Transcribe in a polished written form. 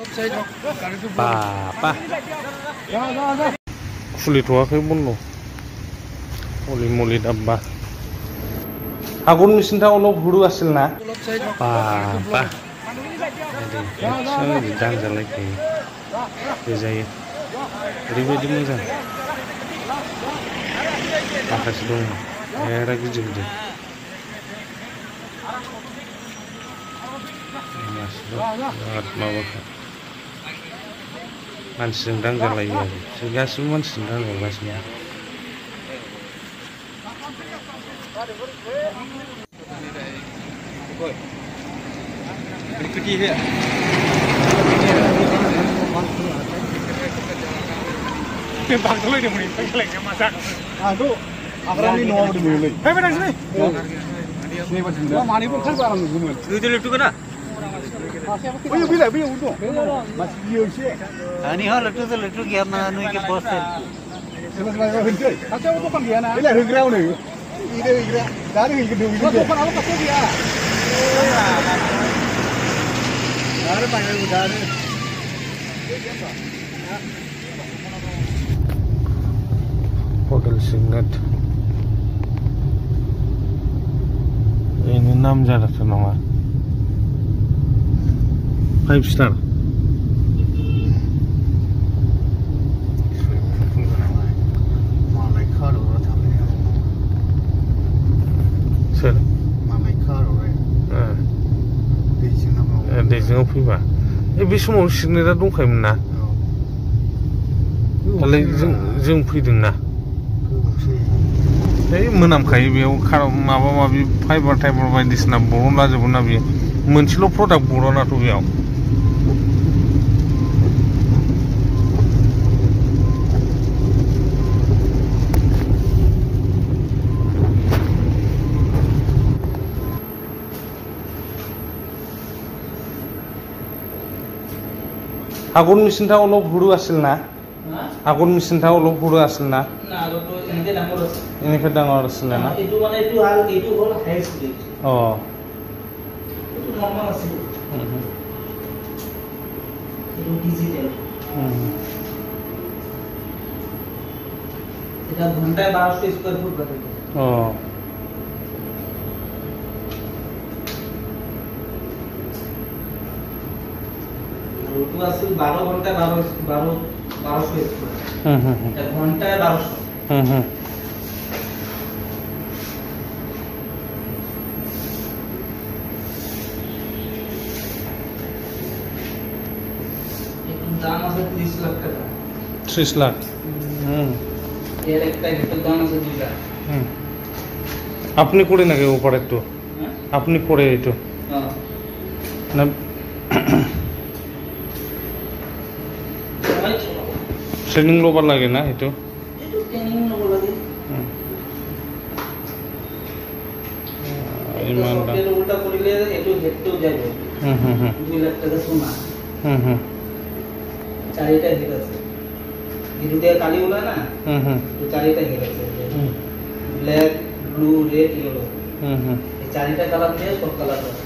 Papa. Fully to work mono. Holy moly dabba. Agun mission ta olop huru asil na. Papa. Jadi, jangan lagi. Jadi, ribu jumlah. Makasih dong. Era gitu. Sangat mawar. Man sedang galai lagi. Sehingga semua sedang galasnya. Berikuti dia. Bang dulu dia muni, lagi masak. Aduh, akhirnya ini nomor dulu. Hei, benar sini. Sini betul. Wah, mani pun kan barang gumul. Itu kena. Oh, iya bila untung. Masih dia sih. Ani hal itu kian mana nu ikut bos. Sebenarnya henti. Acha itu kan dia na. Bila henggrau nih. Ide. Dari ikut dulu. Kau kan apa kau dia? Dari panggil dari. Hotel Signet. Ini 6 jarak ke nama. 5 star. Malai karo thamne. Sir. Malai karo re. दैजों faba बे समाव सिगनेटआ दंखायोमोन ना दालाय जों फैदोंना मोनामखायो बेयाव माबा माबि fibre टाइबार बायदिसिना बरनला जोबोना बेयो मोनसेल' प्रडाक्ट बरनाथ' बेयाव Agun mesin ta olop huru asil na? Agun mesin ta olop huru asil na? Nah, itu ini dangor asil. Ini kedangor asil na? Itu mana itu hal high speed. Oh. Itu normal asil. Itu digital. Itu घंटा 1200 square foot बनेगा. Oh. itu hasil 12 घंटा 1200 एक घंटा 1200 दाम আছে 30 লাখ টাকা 30 লাখ এর একটা গেটের দাম আছে 2 লাখ আপনি করে নাকি উপরে একটু আপনি করে একটু না ট্রেনিং লবার লাগে না এটো ট্রেনিং লব লাগে ইমান দাম উল্টা করিলে এটো গেটটো যাবে 2 লাখ টাকা সোনা চারিটা গেট আছে গেটে কালি উলা না তো চারিটা গেট আছে ব্ল্যাক ব্লু রেড ইয়েলো এই চারিটা কালার দিয়ে সব কালার আছে